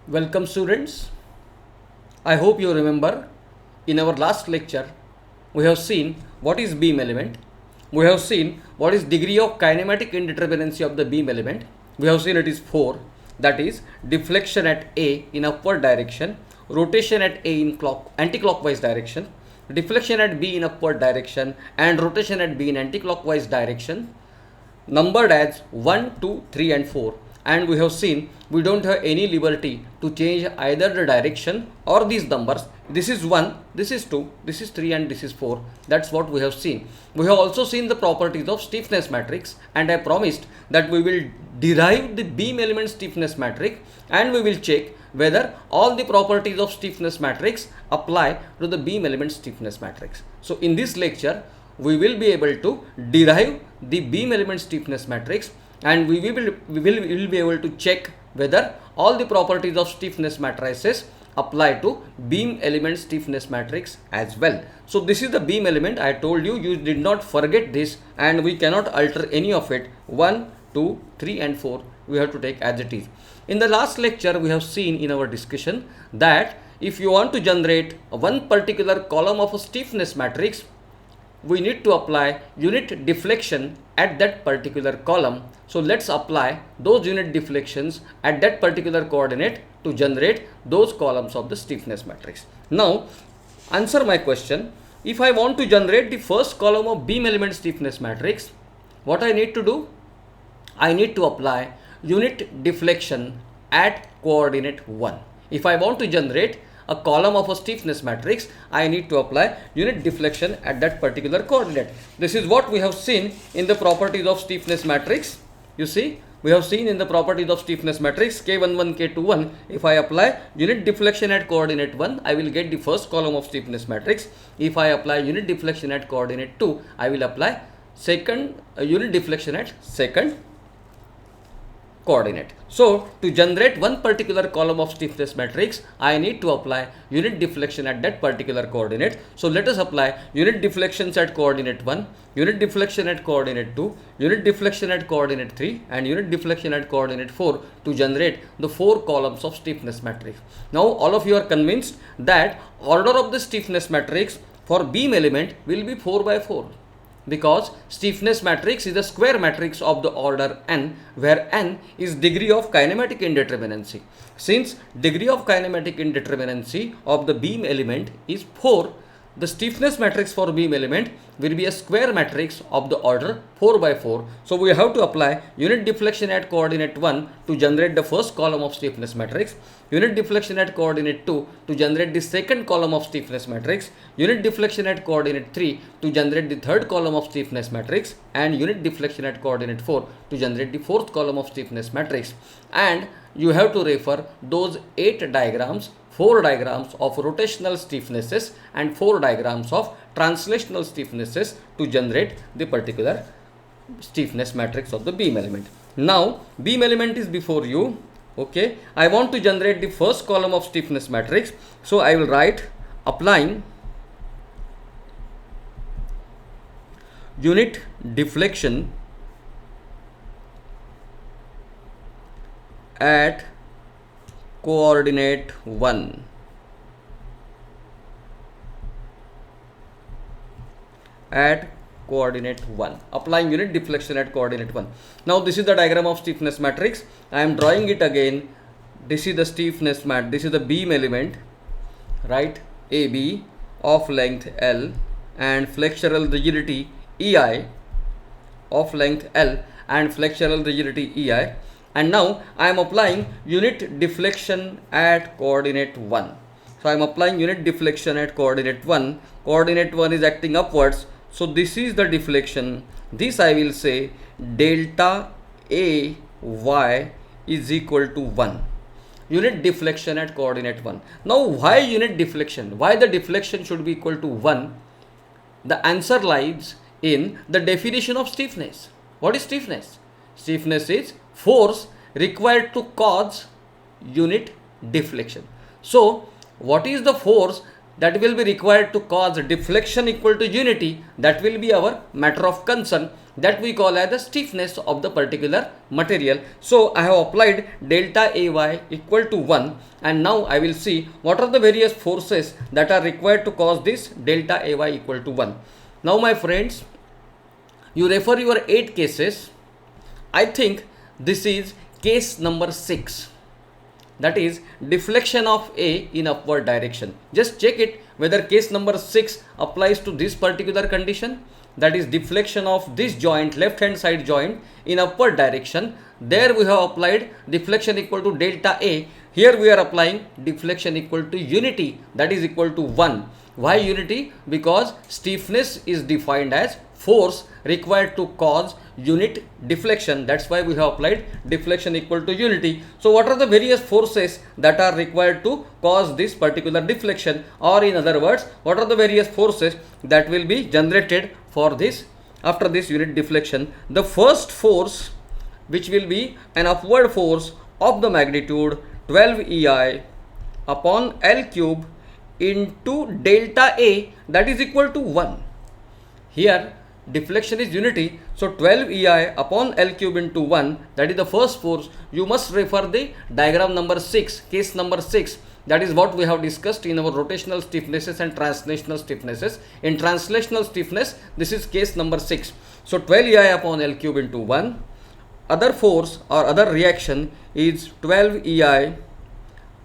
Welcome students. I hope you remember in our last lecture we have seen what is beam element. We have seen what is degree of kinematic indeterminacy of the beam element. We have seen it is 4, that is deflection at A in upward direction, rotation at A in anti-clockwise direction, deflection at B in upward direction and rotation at B in anti-clockwise direction, numbered as 1, 2, 3 and 4, and we have seen we don't have any liberty to change either the direction or these numbers. This is 1, this is 2, this is 3 and this is 4. That's what we have seen. We have also seen the properties of stiffness matrix, and I promised that we will derive the beam element stiffness matrix and we will check whether all the properties of stiffness matrix apply to the beam element stiffness matrix. So in this lecture we will be able to derive the beam element stiffness matrix, and we will be able to check whether all the properties of stiffness matrices apply to beam element stiffness matrix as well. So this is the beam element. I told you, you did not forget this, and we cannot alter any of it. 1, 2, 3 and 4 we have to take as it is. In the last lecture we have seen in our discussion that if you want to generate one particular column of a stiffness matrix, we need to apply unit deflection at that particular column. So let's apply those unit deflections at that particular coordinate to generate those columns of the stiffness matrix. Now answer my question. If I want to generate the first column of beam element stiffness matrix, what I need to do? I need to apply unit deflection at coordinate 1. If I want to generate a column of a stiffness matrix, I need to apply unit deflection at that particular coordinate. This is what we have seen in the properties of stiffness matrix. You see, we have seen in the properties of stiffness matrix K11, K21, if I apply unit deflection at coordinate 1, I will get the first column of stiffness matrix. If I apply unit deflection at coordinate 2, I will apply second unit deflection at second coordinate. So to generate one particular column of stiffness matrix, I need to apply unit deflection at that particular coordinate. So let us apply unit deflections at coordinate 1, unit deflection at coordinate 2, unit deflection at coordinate 3 and unit deflection at coordinate 4 to generate the 4 columns of stiffness matrix. Now all of you are convinced that order of the stiffness matrix for beam element will be 4 by 4. Because stiffness matrix is a square matrix of the order n, where n is degree of kinematic indeterminacy. Since degree of kinematic indeterminacy of the beam element is 4, the stiffness matrix for beam element will be a square matrix of the order 4 by 4. So we have to apply unit deflection at coordinate 1 to generate the first column of stiffness matrix, unit deflection at coordinate 2 to generate the second column of stiffness matrix, unit deflection at coordinate 3 to generate the third column of stiffness matrix, and unit deflection at coordinate 4 to generate the fourth column of stiffness matrix. And you have to refer those 8 diagrams, 4 diagrams of rotational stiffnesses and 4 diagrams of translational stiffnesses to generate the particular stiffness matrix of the beam element. Now beam element is before you. Okay, I want to generate the first column of stiffness matrix, so I will write applying unit deflection at coordinate 1. At coordinate 1, applying unit deflection at coordinate 1. Now this is the diagram of stiffness matrix. I am drawing it again. This is the stiffness mat. This is the beam element, right? AB of length L and flexural rigidity EI of length L and flexural rigidity EI. And now I am applying unit deflection at coordinate 1. So I am applying unit deflection at coordinate 1. Coordinate 1 is acting upwards. So this is the deflection. This I will say delta A y is equal to 1. Unit deflection at coordinate 1. Now why unit deflection? Why the deflection should be equal to 1? The answer lies in the definition of stiffness. What is stiffness? Stiffness is force required to cause unit deflection. So what is the force that will be required to cause deflection equal to unity, that will be our matter of concern, that we call as the stiffness of the particular material. So I have applied delta Ay equal to 1, and now I will see what are the various forces that are required to cause this delta Ay equal to 1. Now my friends, you refer your 8 cases. I think this is case number 6, that is deflection of A in upward direction. Just check it whether case number 6 applies to this particular condition, that is deflection of this joint, left hand side joint, in upward direction. There we have applied deflection equal to delta A. Here we are applying deflection equal to unity, that is equal to 1. Why unity? Because stiffness is defined as force required to cause unit deflection. That's why we have applied deflection equal to unity. So what are the various forces that are required to cause this particular deflection, or in other words, what are the various forces that will be generated for this after this unit deflection? The first force, which will be an upward force of the magnitude 12 EI upon L cube into delta A, that is equal to 1. Here deflection is unity, so 12 EI upon L cube into 1, that is the first force. You must refer the diagram number 6, case number 6. That is what we have discussed in our rotational stiffnesses and translational stiffnesses. In translational stiffness, this is case number 6. So 12 EI upon L cube into 1. Other force or other reaction is 12 EI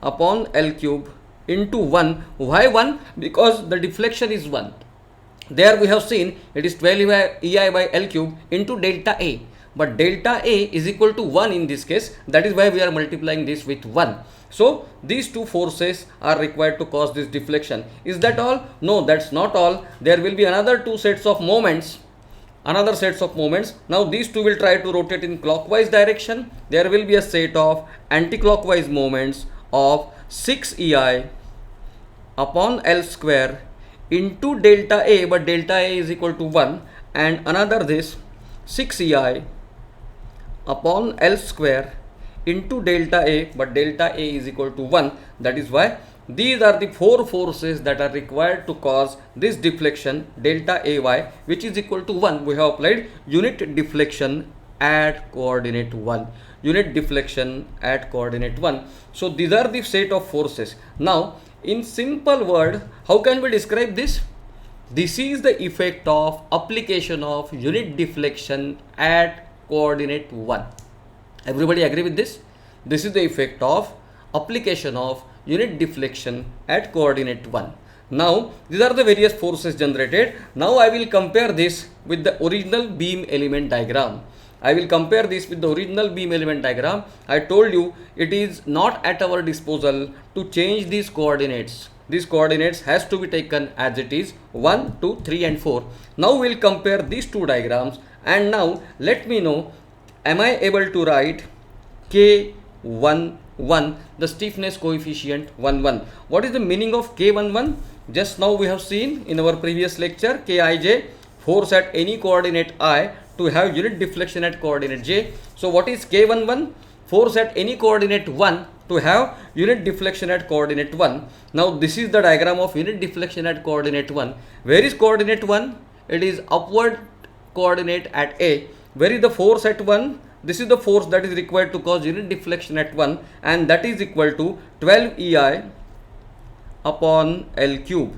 upon L cube into 1. Why 1? Because the deflection is 1. There we have seen it is 12 EI by L cube into delta A, but delta A is equal to 1 in this case. That is why we are multiplying this with 1. So these two forces are required to cause this deflection. Is that all? No, that's not all. There will be another two sets of moments. Now these two will try to rotate in clockwise direction. There will be a set of anti-clockwise moments of 6 EI upon L square into delta A, but delta A is equal to 1, and another this 6 EI upon L square into delta A, but delta A is equal to 1. That is why these are the four forces that are required to cause this deflection delta AY, which is equal to 1. We have applied unit deflection at coordinate 1. Unit deflection at coordinate 1. So these are the set of forces. Now in simple word, how can we describe this? This is the effect of application of unit deflection at coordinate 1. Everybody agree with this? This is the effect of application of unit deflection at coordinate 1. Now these are the various forces generated. Now I will compare this with the original beam element diagram. I told you it is not at our disposal to change these coordinates. These coordinates has to be taken as it is, 1, 2, 3 and 4. Now we will compare these two diagrams, and now let me know, am I able to write K11, the stiffness coefficient 11. What is the meaning of K11? Just now we have seen in our previous lecture, Kij, force at any coordinate I to have unit deflection at coordinate j. So what is K11? Force at any coordinate 1 to have unit deflection at coordinate 1. Now this is the diagram of unit deflection at coordinate 1. Where is coordinate 1? It is upward coordinate at A. Where is the force at 1? This is the force that is required to cause unit deflection at 1, and that is equal to 12 EI upon L cube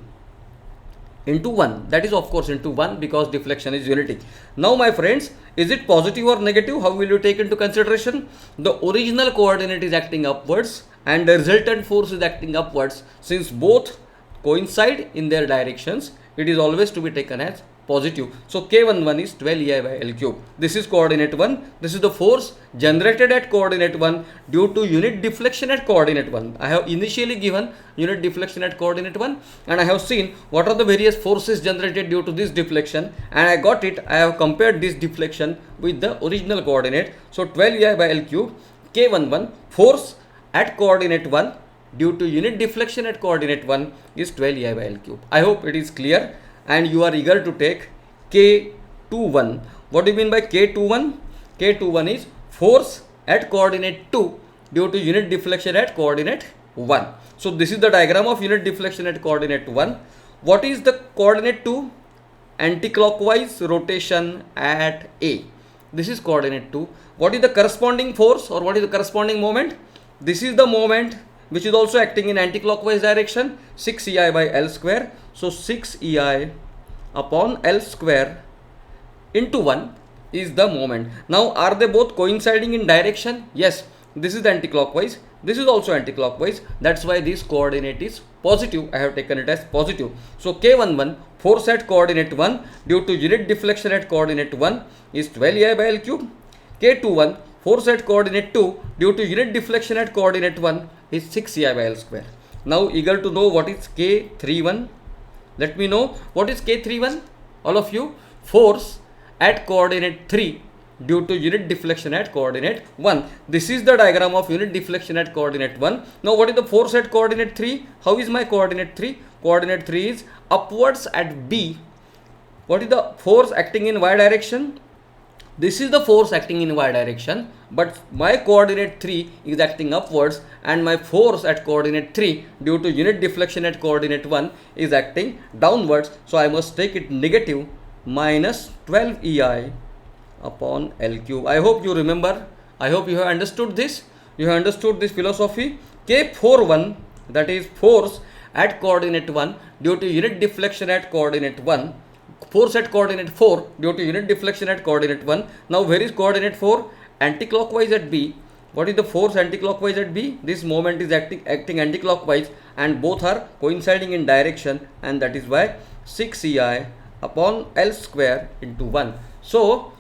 into 1. That is of course into 1 because deflection is unity. Now my friends, is it positive or negative? How will you take into consideration? The original coordinate is acting upwards and the resultant force is acting upwards. Since both coincide in their directions, it is always to be taken as positive. So K11 is 12 EI by L cube. This is coordinate 1. This is the force generated at coordinate 1 due to unit deflection at coordinate 1. I have initially given unit deflection at coordinate 1 and I have seen what are the various forces generated due to this deflection, and I got it. I have compared this deflection with the original coordinate. So 12 EI by L cube, K11, force at coordinate 1 due to unit deflection at coordinate 1 is 12 EI by L cube. I hope it is clear and you are eager to take K21. What do you mean by K21? K21 is force at coordinate 2 due to unit deflection at coordinate 1. So this is the diagram of unit deflection at coordinate 1. What is the coordinate 2? Anti-clockwise rotation at A. This is coordinate 2. What is the corresponding force or what is the corresponding moment? This is the moment which is also acting in anti-clockwise direction, 6 EI by L square. So 6 EI upon L square into 1 is the moment. Now are they both coinciding in direction? Yes, this is anti-clockwise, this is also anti-clockwise. That's why this coordinate is positive. I have taken it as positive. So K11, force at coordinate 1 due to unit deflection at coordinate 1 is 12 EI by L cube. K21, force at coordinate 2 due to unit deflection at coordinate 1 is 6 EI by L square. Now eager to know what is K31? Let me know what is K31, all of you. Force at coordinate 3 due to unit deflection at coordinate 1. This is the diagram of unit deflection at coordinate 1. Now what is the force at coordinate 3? How is my coordinate 3? Coordinate 3 is upwards at B. What is the force acting in y direction? This is the force acting in y direction, but my coordinate 3 is acting upwards and my force at coordinate 3 due to unit deflection at coordinate 1 is acting downwards. So I must take it negative minus 12 EI upon L cube. I hope you remember. I hope you have understood this. You have understood this philosophy. K41, that is force at coordinate 1 due to unit deflection at coordinate 1. Force at coordinate 4 due to unit deflection at coordinate 1. Now where is coordinate 4? Anti-clockwise at B. What is the force anti-clockwise at B? This moment is acting anti-clockwise and both are coinciding in direction, and that is why 6 EI upon L square into 1. So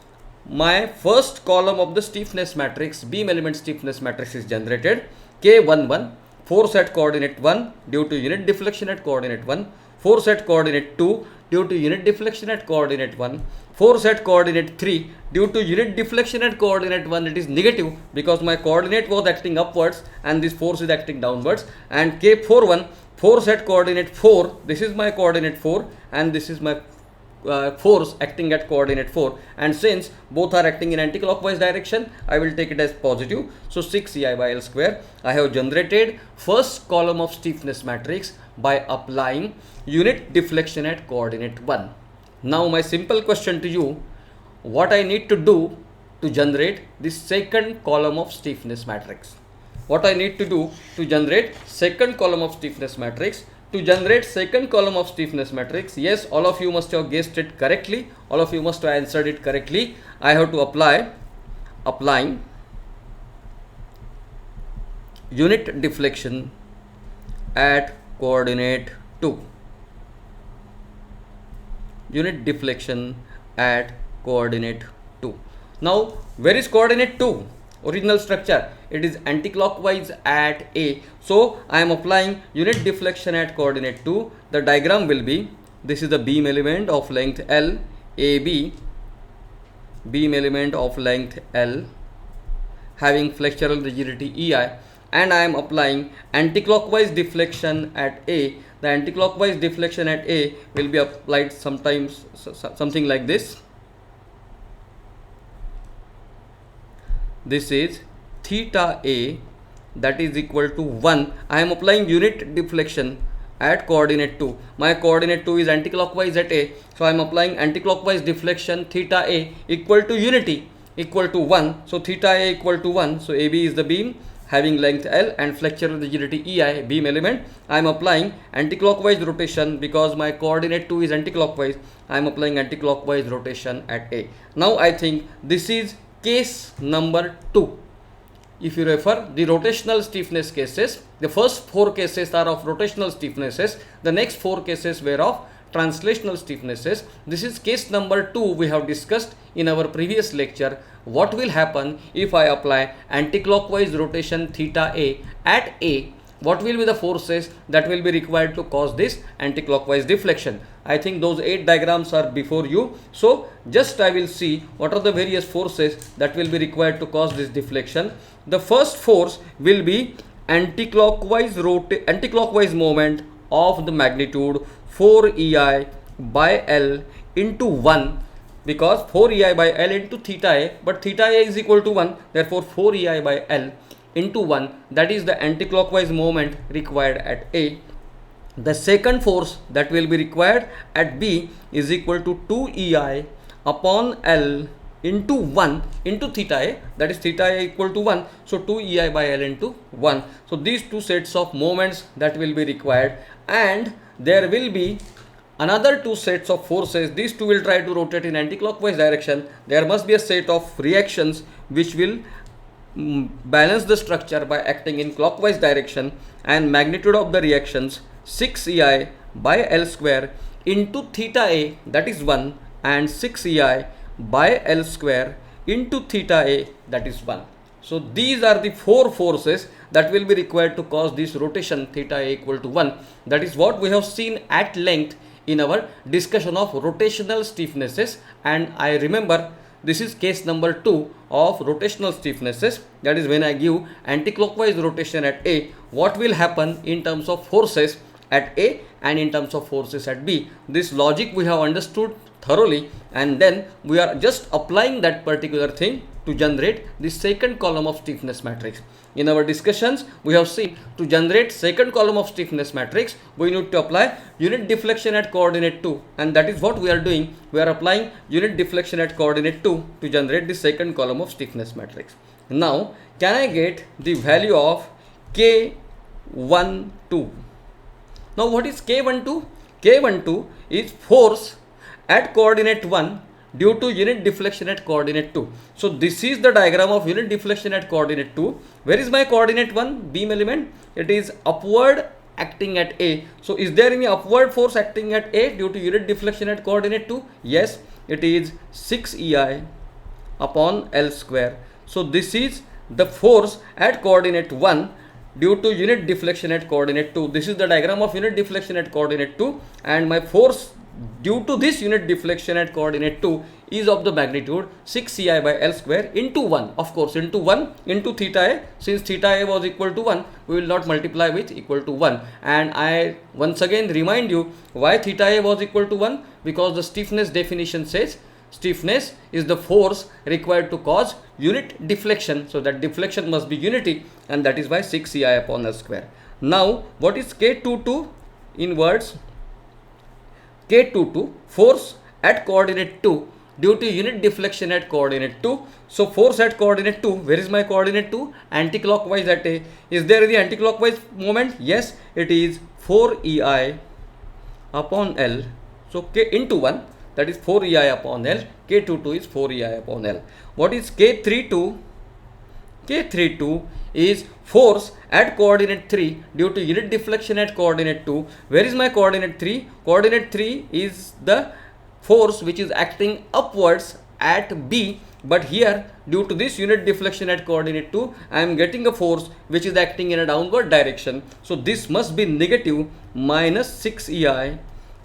my first column of the stiffness matrix, beam element stiffness matrix, is generated. K11, force at coordinate 1 due to unit deflection at coordinate 1. Force at coordinate 2 due to unit deflection at coordinate 1. Force at coordinate 3 due to unit deflection at coordinate 1, it is negative because my coordinate was acting upwards and this force is acting downwards. And K41, force at coordinate 4, this is my coordinate 4 and this is my force acting at coordinate 4, and since both are acting in anti-clockwise direction, I will take it as positive. So 6 EI by L square. I have generated first column of stiffness matrix by applying unit deflection at coordinate 1. Now my simple question to you, what I need to do to generate this second column of stiffness matrix? What I need to do to generate second column of stiffness matrix? To generate second column of stiffness matrix, yes, all of you must have guessed it correctly. All of you must have answered it correctly. I have to applying unit deflection at coordinate 2. Unit deflection at coordinate 2. Now, where is coordinate 2? Original structure, it is anti-clockwise at A. So I am applying unit deflection at coordinate 2. The diagram will be, this is the beam element of length L, AB, beam element of length L having flexural rigidity EI, and I am applying anti-clockwise deflection at A. The anti-clockwise deflection at A will be applied sometimes something like this. This is theta A, that is equal to 1. I am applying unit deflection at coordinate 2. My coordinate 2 is anti-clockwise at A. So I am applying anti-clockwise deflection theta A equal to unity equal to 1. So theta A equal to 1. So AB is the beam having length L and flexural rigidity EI, beam element. I am applying anti-clockwise rotation because my coordinate 2 is anti-clockwise. I am applying anti-clockwise rotation at A. Now I think this is case number 2. If you refer the rotational stiffness cases, the first 4 cases are of rotational stiffnesses, the next 4 cases were of translational stiffnesses. This is case number 2 we have discussed in our previous lecture. What will happen if I apply anti-clockwise rotation theta A at A? What will be the forces that will be required to cause this anti-clockwise deflection? I think those 8 diagrams are before you. So just I will see what are the various forces that will be required to cause this deflection. The first force will be anti-clockwise moment of the magnitude 4 EI by L into 1, because 4 EI by L into theta A, but theta A is equal to 1, therefore 4 EI by L into 1, that is the anti-clockwise moment required at A. The second force that will be required at B is equal to 2 EI upon L into 1 into theta A, that is theta A equal to 1, so 2 EI by L into 1. So these two sets of moments that will be required, and there will be another two sets of forces. These two will try to rotate in anti-clockwise direction. There must be a set of reactions which will balance the structure by acting in clockwise direction, and magnitude of the reactions 6 EI by L square into theta A, that is 1, and 6 EI by L square into theta A, that is 1. So these are the four forces that will be required to cause this rotation theta A equal to 1. That is what we have seen at length in our discussion of rotational stiffnesses, and I remember this is case number 2 of rotational stiffnesses. That is when I give anti-clockwise rotation at A, what will happen in terms of forces at A and in terms of forces at B. This logic we have understood thoroughly, and then we are just applying that particular thing to generate the second column of stiffness matrix. In our discussions, we have seen to generate second column of stiffness matrix, we need to apply unit deflection at coordinate 2, and that is what we are doing. We are applying unit deflection at coordinate 2 to generate the second column of stiffness matrix. Now, can I get the value of K12? Now, what is K12? K12 is force at coordinate 1 due to unit deflection at coordinate 2. So this is the diagram of unit deflection at coordinate 2. Where is my coordinate 1 beam element? It is upward acting at A. So is there any upward force acting at A due to unit deflection at coordinate 2? Yes, it is 6 EI upon L square. So this is the force at coordinate 1 due to unit deflection at coordinate 2. This is the diagram of unit deflection at coordinate 2, and my force due to this unit deflection at coordinate 2 is of the magnitude 6 Ci by L square into 1, of course into 1 into theta A. Since theta A was equal to 1, we will not multiply with equal to 1, and I once again remind you why theta A was equal to 1, because the stiffness definition says stiffness is the force required to cause unit deflection, so that deflection must be unity, and that is why 6 Ci upon L square. Now what is K22 in words? K22, force at coordinate 2 due to unit deflection at coordinate 2. So force at coordinate 2, where is my coordinate 2? Anti-clockwise at A. Is there the anti-clockwise moment? Yes, it is 4 EI upon L. So K into 1, that is 4 EI upon L. K22 is 4 EI upon L. What is K32? K32 is force at coordinate 3 due to unit deflection at coordinate 2. Where is my coordinate 3? Coordinate 3 is the force which is acting upwards at B, but here due to this unit deflection at coordinate 2, I am getting a force which is acting in a downward direction. So this must be negative minus 6 EI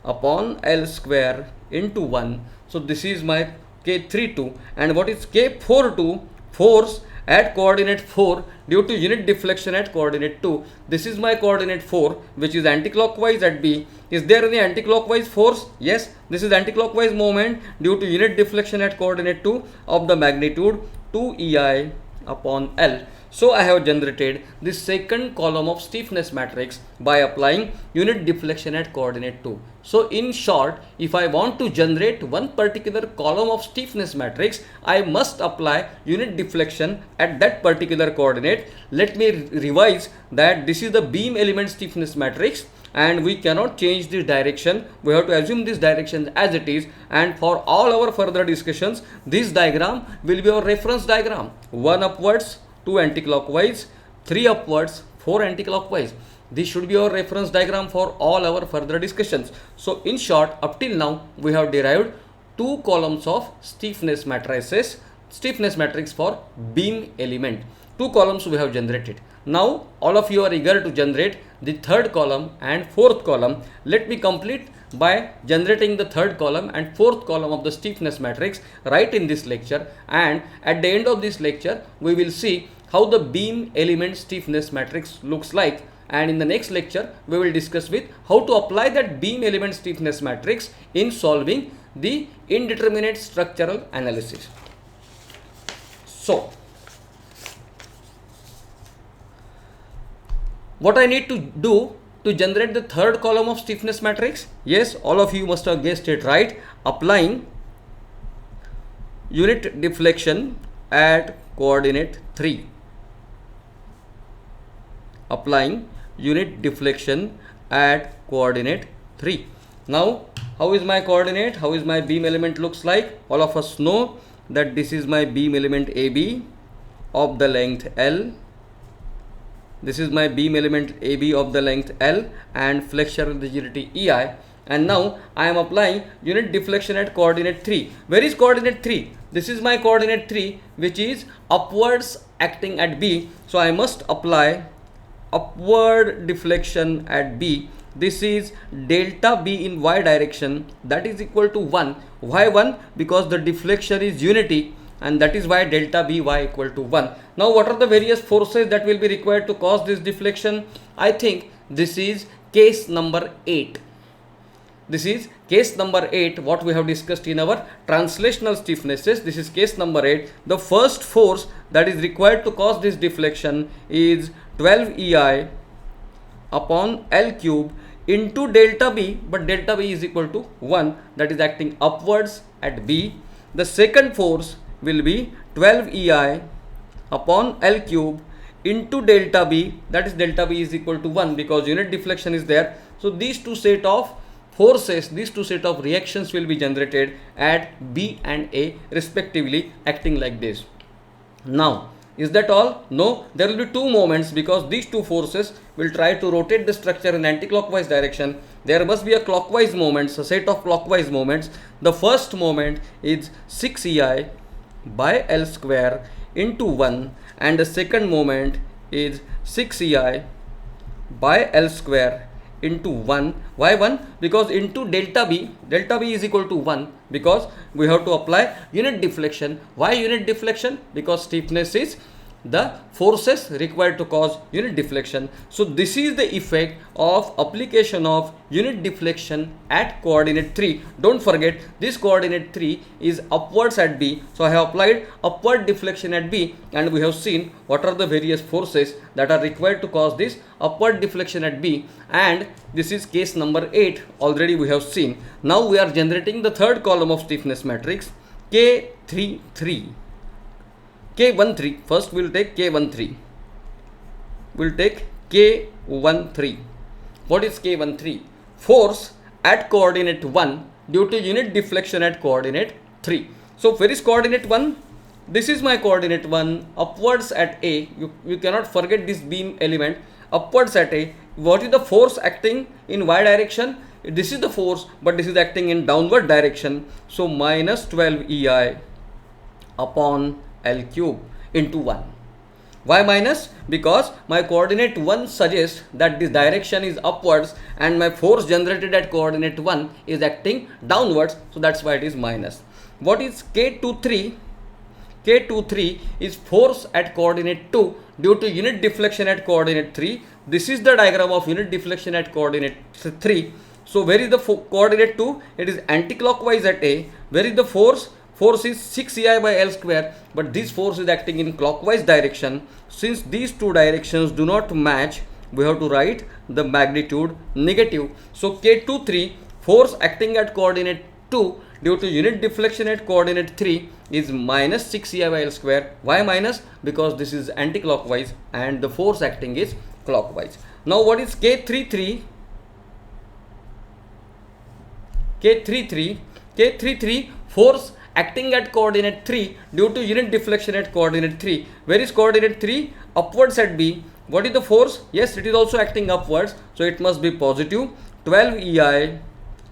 upon L square into 1. So this is my K32. And what is K42? Force at coordinate 4 due to unit deflection at coordinate 2. This is my coordinate 4, which is anticlockwise at B. Is there any anticlockwise force? Yes, this is anticlockwise moment due to unit deflection at coordinate 2 of the magnitude 2 EI upon L. So I have generated the second column of stiffness matrix by applying unit deflection at coordinate 2. So in short, if I want to generate one particular column of stiffness matrix, I must apply unit deflection at that particular coordinate. Let me revise that this is the beam element stiffness matrix, and we cannot change this direction. We have to assume this direction as it is, and for all our further discussions, this diagram will be our reference diagram. 1 upwards, 2 anticlockwise, 3 upwards, 4 anticlockwise. This should be our reference diagram for all our further discussions. So in short, up till now we have derived two columns of stiffness matrices, stiffness matrix for beam element. Two columns we have generated. Now all of you are eager to generate the third column and fourth column. Let me complete by generating the third column and fourth column of the stiffness matrix right in this lecture, and at the end of this lecture we will see how the beam element stiffness matrix looks like, and in the next lecture we will discuss with how to apply that beam element stiffness matrix in solving the indeterminate structural analysis. So What I need to do to generate the third column of stiffness matrix? Yes, all of you must have guessed it right. Applying unit deflection at coordinate 3. Applying unit deflection at coordinate 3. Now, how is my coordinate? How is my beam element looks like? All of us know that this is my beam element AB of the length L. This is my beam element AB of the length L and flexural rigidity EI. And now I am applying unit deflection at coordinate 3. Where is coordinate 3? This is my coordinate 3, which is upwards acting at B. So I must apply upward deflection at B. This is delta B in Y direction, that is equal to 1. Why 1? Because the deflection is unity, and that is why delta B Y equal to 1. Now what are the various forces that will be required to cause this deflection? I think this is case number 8. This is case number 8, what we have discussed in our translational stiffnesses. This is case number 8. The first force that is required to cause this deflection is 12 EI upon L cube into delta B, but delta B is equal to 1, that is acting upwards at B. The second force will be 12 EI upon L cube into delta B, that is delta B is equal to 1 because unit deflection is there. So these two set of forces, these two set of reactions will be generated at B and A respectively, acting like this. Now, is that all? No, there will be two moments because these two forces will try to rotate the structure in anti-clockwise direction. There must be a clockwise moments, a set of clockwise moments. The first moment is 6 EI by L square into 1, and the second moment is 6 EI by L square into 1. Why 1? Because into delta B is equal to 1 because we have to apply unit deflection. Why unit deflection? Because stiffness is the forces required to cause unit deflection. So this is the effect of application of unit deflection at coordinate 3. Don't forget, this coordinate 3 is upwards at B. So I have applied upward deflection at B, and we have seen what are the various forces that are required to cause this upward deflection at B, and this is case number 8 already we have seen. Now we are generating the third column of stiffness matrix, K33. K13. First we will take K13. We will take K13. What is K13? Force at coordinate 1 due to unit deflection at coordinate 3. So where is coordinate 1? This is my coordinate 1, upwards at A. You cannot forget this beam element, upwards at A. What is the force acting in Y direction? This is the force, but this is acting in downward direction. So minus 12 EI upon L cube into 1. Why minus? Because my coordinate 1 suggests that this direction is upwards and my force generated at coordinate 1 is acting downwards, so that's why it is minus. What is K23? K23 is force at coordinate 2 due to unit deflection at coordinate 3. This is the diagram of unit deflection at coordinate 3. So where is the coordinate 2? It is anti-clockwise at A. Where is the force? Force is 6 EI by L square, but this force is acting in clockwise direction. Since these two directions do not match, we have to write the magnitude negative. So K23, force acting at coordinate 2 due to unit deflection at coordinate 3 is minus 6 EI by L square. Why minus? Because this is anti-clockwise and the force acting is clockwise. Now what is K33? K33, force acting at coordinate 3 due to unit deflection at coordinate 3. Where is coordinate 3? Upwards at B. What is the force? Yes, it is also acting upwards, so it must be positive. 12 EI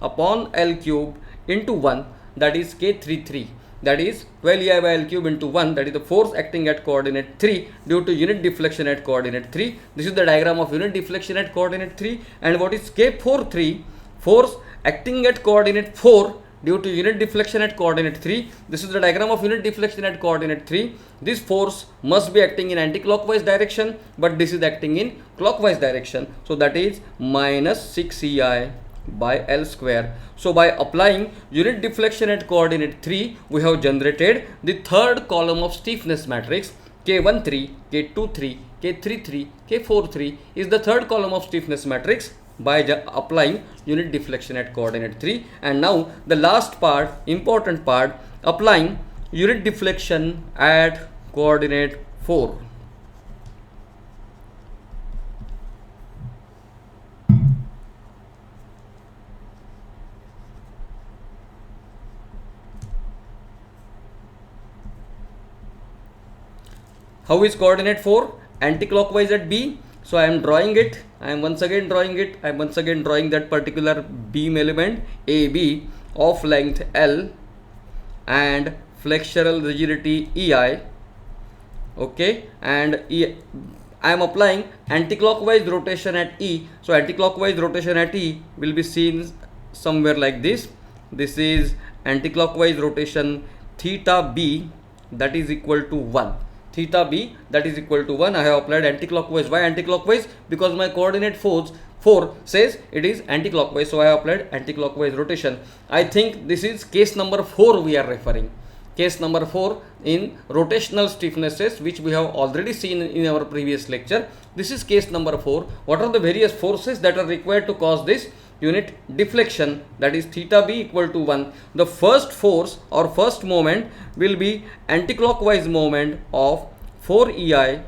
upon L cube into 1, that is K33. That is 12 EI by L cube into 1, that is the force acting at coordinate 3 due to unit deflection at coordinate 3. This is the diagram of unit deflection at coordinate 3. And what is K43? Force acting at coordinate 4 due to unit deflection at coordinate 3. This is the diagram of unit deflection at coordinate 3. This force must be acting in anti-clockwise direction, but this is acting in clockwise direction. So that is minus 6 EI by L square. So by applying unit deflection at coordinate 3, we have generated the third column of stiffness matrix K13, K23, K33, K43 is the third column of stiffness matrix by applying unit deflection at coordinate 3. And now the last part, important part, applying unit deflection at coordinate 4. How is coordinate 4? Anti-clockwise at B. So I am drawing it. I am once again drawing that particular beam element AB of length L and flexural rigidity EI. Okay, and I am applying anti-clockwise rotation at E. So anti-clockwise rotation at E will be seen somewhere like this. This is anti-clockwise rotation theta B, that is equal to 1. Theta B, that is equal to 1. I have applied anti-clockwise. Why anti-clockwise? Because my coordinate 4 says it is anti-clockwise, so I have applied anti-clockwise rotation. I think this is case number 4 we are referring. Case number 4 in rotational stiffnesses, which we have already seen in our previous lecture. This is case number 4. What are the various forces that are required to cause this unit deflection, that is theta B equal to 1. The first force or first moment will be anti-clockwise moment of 4 EI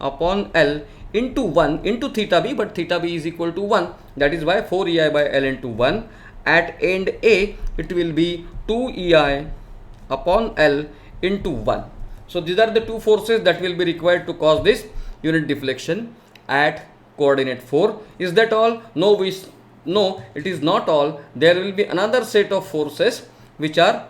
upon L into 1 into theta B, but theta B is equal to 1. That is why 4 EI by L into 1. At end A, it will be 2 EI upon L into 1. So these are the two forces that will be required to cause this unit deflection at coordinate 4. Is that all? No, it is not all. There will be another set of forces which are,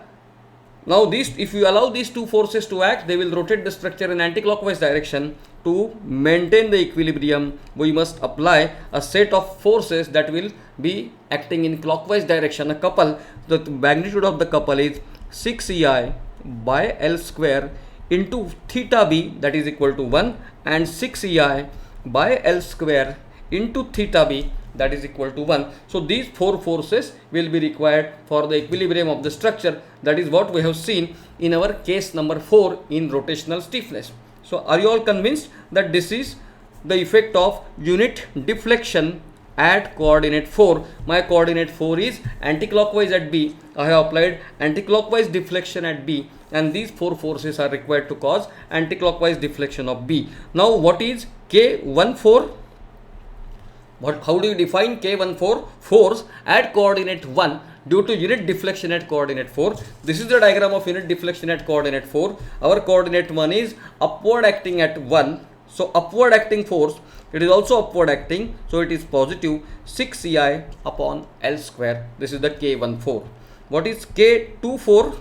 now these, if you allow these two forces to act, they will rotate the structure in anti-clockwise direction. To maintain the equilibrium, we must apply a set of forces that will be acting in clockwise direction. A couple, the magnitude of the couple is 6 EI by L square into theta B, that is equal to 1, and 6 EI by L square into theta B, that is equal to 1. So these four forces will be required for the equilibrium of the structure. That is what we have seen in our case number 4 in rotational stiffness. So are you all convinced that this is the effect of unit deflection at coordinate 4? My coordinate 4 is anti-clockwise at B. I have applied anti-clockwise deflection at B, and these four forces are required to cause anti-clockwise deflection of B. Now what is K14? How do you define K14? Force at coordinate 1 due to unit deflection at coordinate 4. This is the diagram of unit deflection at coordinate 4. Our coordinate 1 is upward acting at 1. So upward acting force, it is also upward acting. So it is positive 6 EI upon L square. This is the K14. What is K24?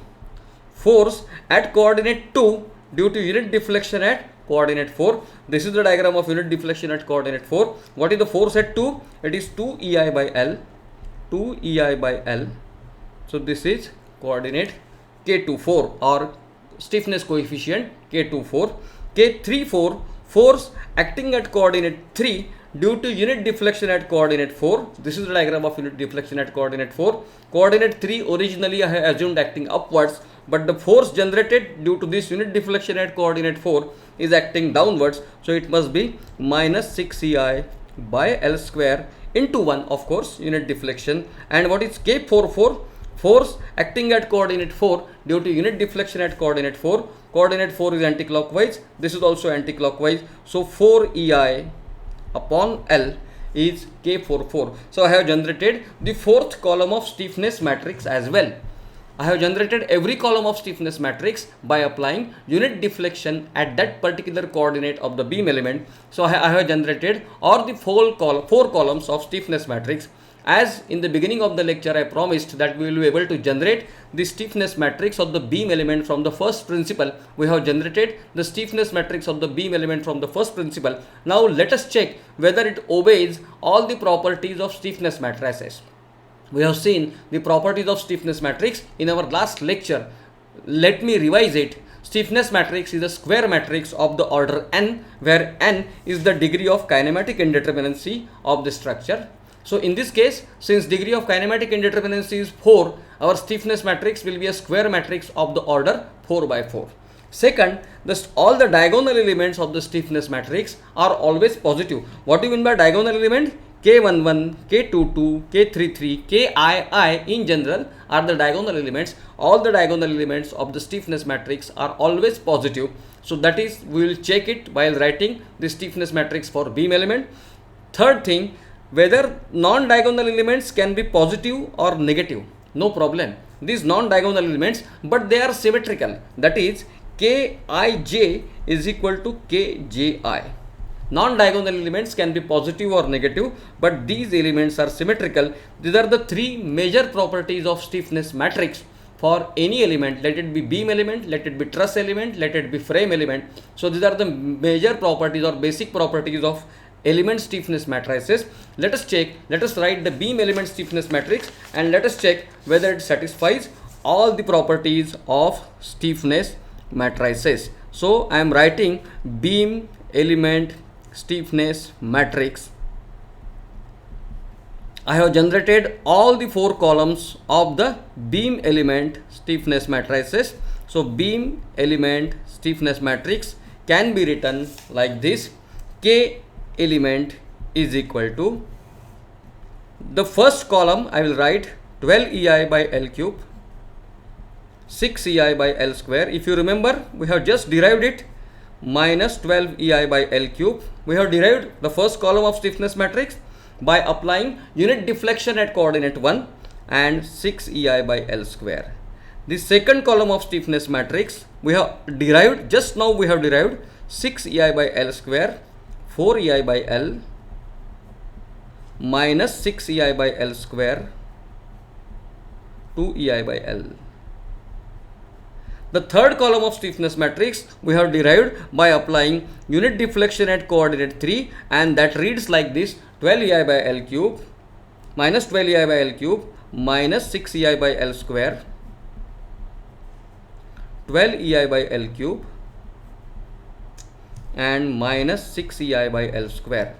Force at coordinate 2 due to unit deflection at coordinate 4. This is the diagram of unit deflection at coordinate 4. What is the force at 2? It is 2 EI by L. 2 EI by L. So this is coordinate K24 or stiffness coefficient K24. K34, force acting at coordinate 3 due to unit deflection at coordinate 4. This is the diagram of unit deflection at coordinate 4. Coordinate 3 originally I have assumed acting upwards, but the force generated due to this unit deflection at coordinate 4 is acting downwards. So it must be minus 6 EI by L square into 1, of course, unit deflection. And what is K44? Force acting at coordinate 4 due to unit deflection at coordinate 4. Coordinate 4 is anti-clockwise. This is also anti-clockwise. So 4 EI upon L is K44. So I have generated the fourth column of stiffness matrix as well. I have generated every column of stiffness matrix by applying unit deflection at that particular coordinate of the beam element. So I have generated all the four columns of stiffness matrix. As in the beginning of the lecture I promised that we will be able to generate the stiffness matrix of the beam element from the first principle. We have generated the stiffness matrix of the beam element from the first principle. Now let us check whether it obeys all the properties of stiffness matrices. We have seen the properties of stiffness matrix in our last lecture. Let me revise it. Stiffness matrix is a square matrix of the order n, where n is the degree of kinematic indeterminacy of the structure. So in this case, since degree of kinematic indeterminacy is 4, our stiffness matrix will be a square matrix of the order 4 by 4. Second, all the diagonal elements of the stiffness matrix are always positive. What do you mean by diagonal element? K11, K22, K33, Kii in general are the diagonal elements. All the diagonal elements of the stiffness matrix are always positive. So that is, we will check it while writing the stiffness matrix for beam element. Third thing, whether non-diagonal elements can be positive or negative. No problem. These non-diagonal elements, but they are symmetrical. That is, Kij is equal to Kji. Non-diagonal elements can be positive or negative, but these elements are symmetrical. These are the three major properties of stiffness matrix for any element. Let it be beam element, let it be truss element, let it be frame element. So these are the major properties or basic properties of element stiffness matrices. Let us check, let us write the beam element stiffness matrix and let us check whether it satisfies all the properties of stiffness matrices. So I am writing beam element stiffness matrix. I have generated all the four columns of the beam element stiffness matrices. So beam element stiffness matrix can be written like this. K element is equal to, the first column I will write 12 EI by L cube, 6 EI by L square. If you remember, we have just derived it, minus 12 EI by L cube. We have derived the first column of stiffness matrix by applying unit deflection at coordinate 1 and 6 EI by L square. The second column of stiffness matrix we have derived, just now we have derived 6 EI by L square, 4 EI by L minus 6 EI by L square, 2 EI by L. The third column of stiffness matrix we have derived by applying unit deflection at coordinate 3, and that reads like this: 12 EI by L cube minus 12 EI by L cube minus 6 EI by L square, 12 EI by L cube and minus 6 EI by L square.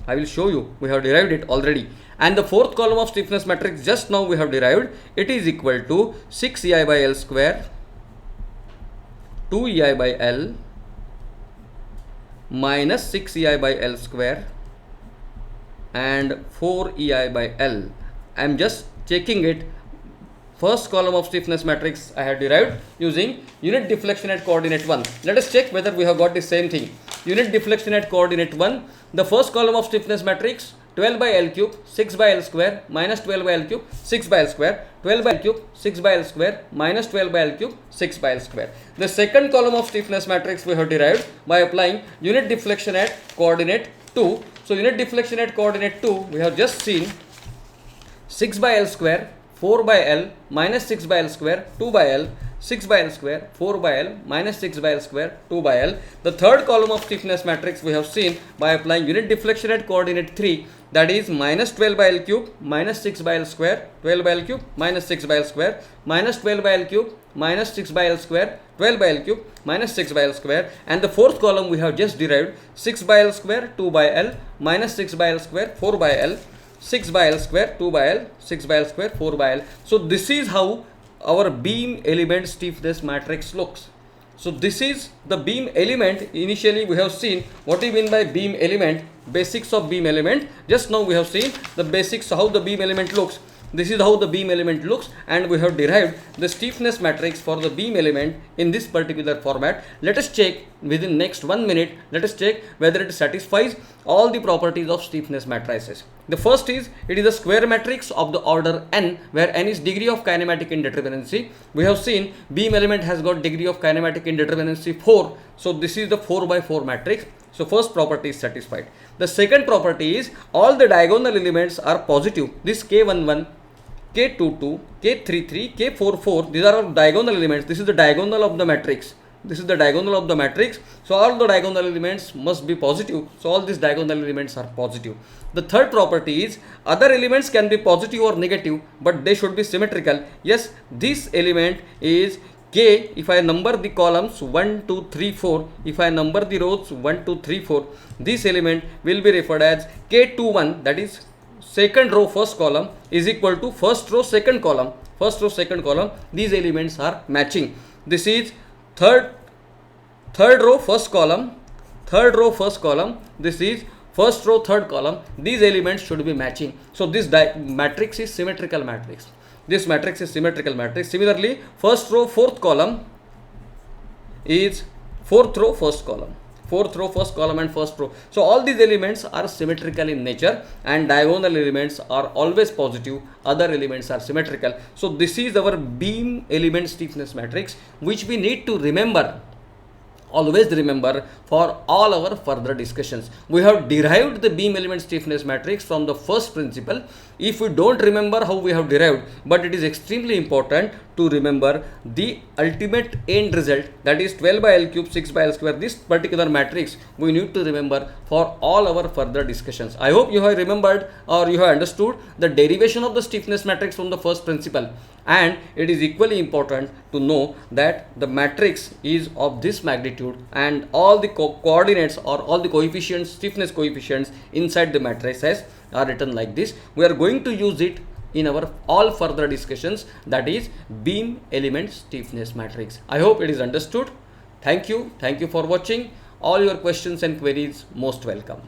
I will show you, we have derived it already. And the fourth column of stiffness matrix just now we have derived, it is equal to 6 EI by L square, 2 EI by L minus 6 EI by L square and 4 EI by L. I am just checking it. First column of stiffness matrix I have derived using unit deflection at coordinate 1. Let us check whether we have got the same thing. Unit deflection at coordinate 1. The first column of stiffness matrix 12 by L cube, 6 by L square, minus 12 by L cube, 6 by L square, 12 by L cube, 6 by L square, minus 12 by L cube, 6 by L square. The second column of stiffness matrix we have derived by applying unit deflection at coordinate 2. So unit deflection at coordinate 2 we have just seen 6 by L square, 4 by L minus 6 by L square, 2 by L, 6 by L square, 4 by L minus 6 by L square, 2 by L. The third column of stiffness matrix we have seen by applying unit deflection at coordinate 3, that is minus 12 by L cube minus 6 by L square, 12 by L cube minus 6 by L square, minus 12 by L cube minus 6 by L square, 12 by L cube minus 6 by L square. And the fourth column we have just derived 6 by L square, 2 by L minus 6 by L square, 4 by L, 6 by L square, 2 by L, 6 by L square, 4 by L. So this is how our beam element stiffness matrix looks. So this is the beam element. Initially we have seen what we mean by beam element, basics of beam element. Just now we have seen the basics how the beam element looks. This is how the beam element looks, and we have derived the stiffness matrix for the beam element in this particular format. Let us check within next 1 minute. Let us check whether it satisfies all the properties of stiffness matrices. The first is, it is a square matrix of the order n, where n is degree of kinematic indeterminacy. We have seen beam element has got degree of kinematic indeterminacy 4. So this is the 4 by 4 matrix. So first property is satisfied. The second property is all the diagonal elements are positive. This K11, K22, K33, K44, these are all diagonal elements. This is the diagonal of the matrix. This is the diagonal of the matrix. So all the diagonal elements must be positive. So all these diagonal elements are positive. The third property is other elements can be positive or negative, but they should be symmetrical. Yes, this element is K. If I number the columns 1, 2, 3, 4, if I number the rows 1, 2, 3, 4, this element will be referred as K21, that is second row first column is equal to first row second column. First row second column, these elements are matching. This is third third row first column, third row first column, this is first row third column, these elements should be matching. So this matrix is symmetrical matrix, this matrix is symmetrical matrix. Similarly, first row fourth column is fourth row first column, fourth row first column and first row. So all these elements are symmetrical in nature, and diagonal elements are always positive, other elements are symmetrical. So this is our beam element stiffness matrix, which we need to remember, always remember for all our further discussions. We have derived the beam element stiffness matrix from the first principle. If we don't remember how we have derived, but it is extremely important to remember the ultimate end result, that is 12 by L cube 6 by L square. This particular matrix we need to remember for all our further discussions. I hope you have remembered or you have understood the derivation of the stiffness matrix from the first principle, and it is equally important to know that the matrix is of this magnitude, and all the coordinates or all the coefficients, stiffness coefficients inside the matrices are written like this. We are going to use it in our all further discussions, that is beam element stiffness matrix. I hope it is understood. Thank you for watching. All your questions and queries most welcome.